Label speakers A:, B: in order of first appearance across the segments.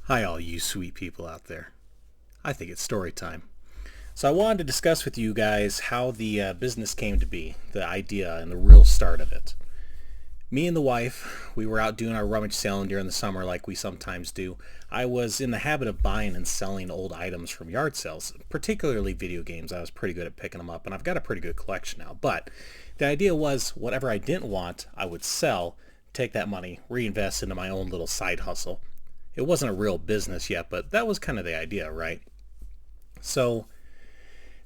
A: Hi, all you sweet people out there. I think it's story time. So I wanted to discuss with you guys how the business came to be, the idea and the real start of it. Me and the wife, we were out doing our rummage sale during the summer like we sometimes do. I was in the habit of buying and selling old items from yard sales, particularly video games. I was pretty good at picking them up, and I've got a pretty good collection now. But the idea was whatever I didn't want, I would sell, take that money, reinvest into my own little side hustle. It wasn't a real business yet, but that was kind of the idea, right? So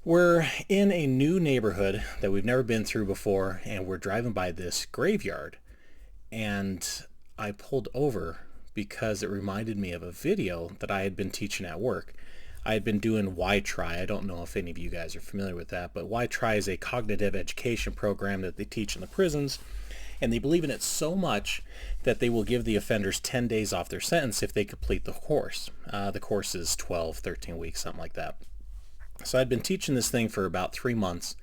A: we're in a new neighborhood that we've never been through before, and we're driving by this graveyard. And I pulled over because it reminded me of a video that I had been teaching at work. I had been doing Y-Try. I don't know if any of you guys are familiar with that, but Y-Try is a cognitive education program that they teach in the prisons, and they believe in it so much that they will give the offenders 10 days off their sentence if they complete the course. The course is 12, 13 weeks, something like that. So I'd been teaching this thing for about 3 months,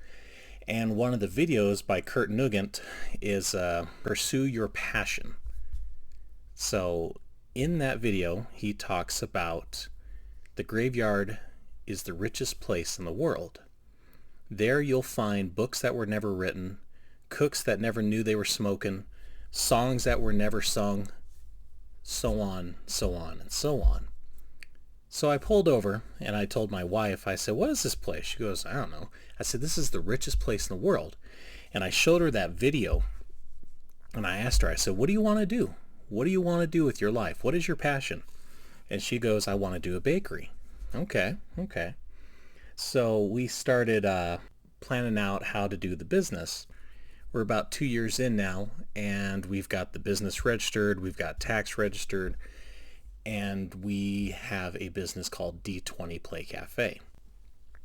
A: and one of the videos by Kurt Nugent is Pursue Your Passion. So in that video, he talks about the graveyard is the richest place in the world. There you'll find books that were never written, cooks that never knew they were smoking, songs that were never sung, so on, so on, and so on. So I pulled over and I told my wife, I said, "What is this place?" She goes, "I don't know." I said, "This is the richest place in the world." And I showed her that video and I asked her, I said, "What do you want to do? What do you want to do with your life? What is your passion?" And she goes, "I want to do a bakery." Okay. So we started planning out how to do the business. We're about 2 years in now, and we've got the business registered, we've got tax registered, and we have a business called D20 Play Cafe.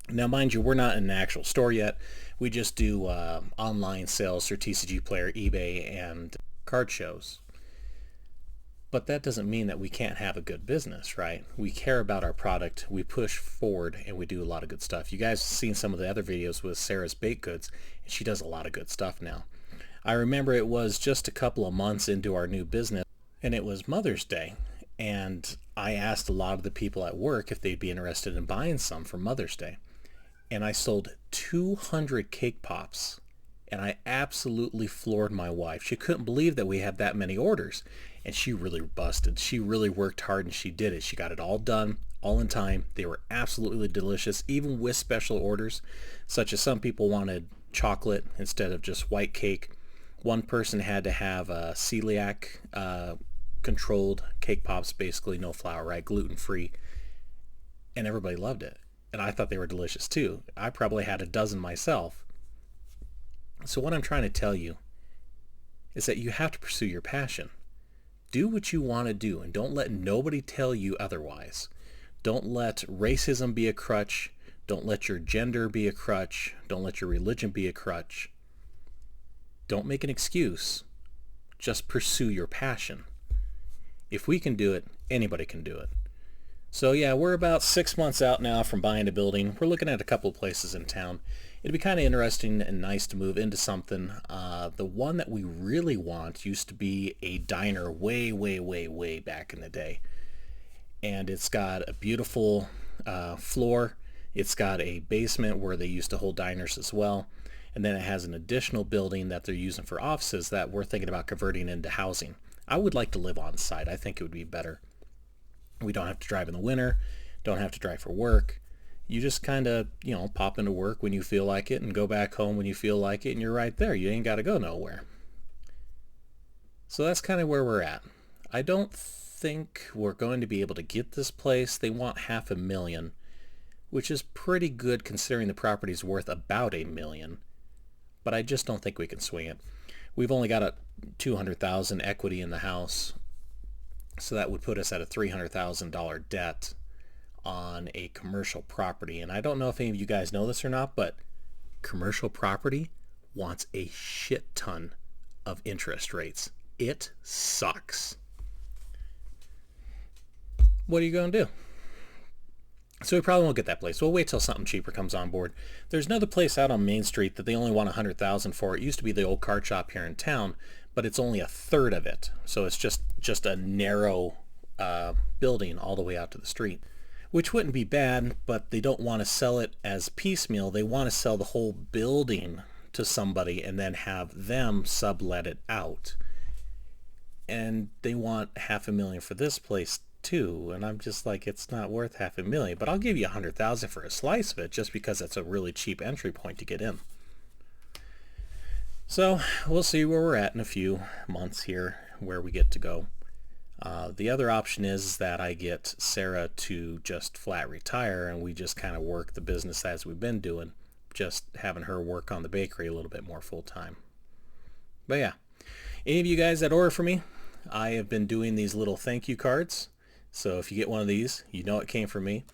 A: Now, mind you, we're not in an actual store yet. We just do online sales through TCG Player, eBay, and card shows. But that doesn't mean that we can't have a good business, right? We care about our product, we push forward, and we do a lot of good stuff. You guys have seen some of the other videos with Sarah's Baked Goods, and she does a lot of good stuff now. I remember it was just a couple of months into our new business, and it was Mother's Day, and I asked a lot of the people at work if they'd be interested in buying some for Mother's Day. And I sold 200 cake pops, and I absolutely floored my wife. She couldn't believe that we had that many orders. And she really busted. She really worked hard and she did it. She got it all done, all in time. They were absolutely delicious, even with special orders, such as some people wanted chocolate instead of just white cake. One person had to have a celiac controlled cake pops, basically no flour, right? Gluten-free. And everybody loved it. And I thought they were delicious too. I probably had a dozen myself. So what I'm trying to tell you is that you have to pursue your passion. Do what you want to do and don't let nobody tell you otherwise. Don't let racism be a crutch. Don't let your gender be a crutch. Don't let your religion be a crutch. Don't make an excuse. Just pursue your passion. If we can do it, anybody can do it. So yeah, we're about 6 months out now from buying a building. We're looking at a couple of places in town. It'd be kind of interesting and nice to move into something. The one that we really want used to be a diner way back in the day. And it's got a beautiful floor. It's got a basement where they used to hold diners as well. And then it has an additional building that they're using for offices that we're thinking about converting into housing. I would like to live on site. I think it would be better. We don't have to drive in the winter, don't have to drive for work. You just kind of, pop into work when you feel like it and go back home when you feel like it, and you're right there. You ain't got to go nowhere. So that's kind of where we're at. I don't think we're going to be able to get this place. They want $500,000, which is pretty good considering the property's worth about $1 million. But I just don't think we can swing it. We've only got a $200,000 equity in the house. So that would put us at a $300,000 debt on a commercial property. And I don't know if any of you guys know this or not, but commercial property wants a shit ton of interest rates. It sucks. What are you going to do? So we probably won't get that place. We'll wait till something cheaper comes on board. There's another place out on Main Street that they only want $100,000 for. It used to be the old card shop here in town, but it's only a third of it. So it's just a narrow building all the way out to the street, which wouldn't be bad, but they don't want to sell it as piecemeal. They want to sell the whole building to somebody and then have them sublet it out. And they want $500,000 for this place too, and I'm just like, it's not worth $500,000, but I'll give you $100,000 for a slice of it just because it's a really cheap entry point to get in. So we'll see where we're at in a few months here, where we get to go. The other option is that I get Sarah to just flat retire and we just kind of work the business as we've been doing, just having her work on the bakery a little bit more full time. But yeah, any of you guys that order from me, I have been doing these little thank you cards. So if you get one of these, you know it came from me.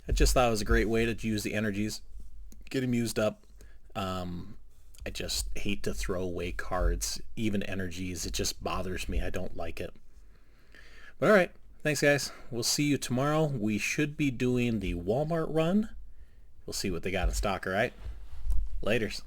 A: I just thought it was a great way to use the energies, get them used up. I just hate to throw away cards, even energies. It just bothers me. I don't like it. But all right, thanks guys. We'll see you tomorrow. We should be doing the Walmart run. We'll see what they got in stock, all right? Laters.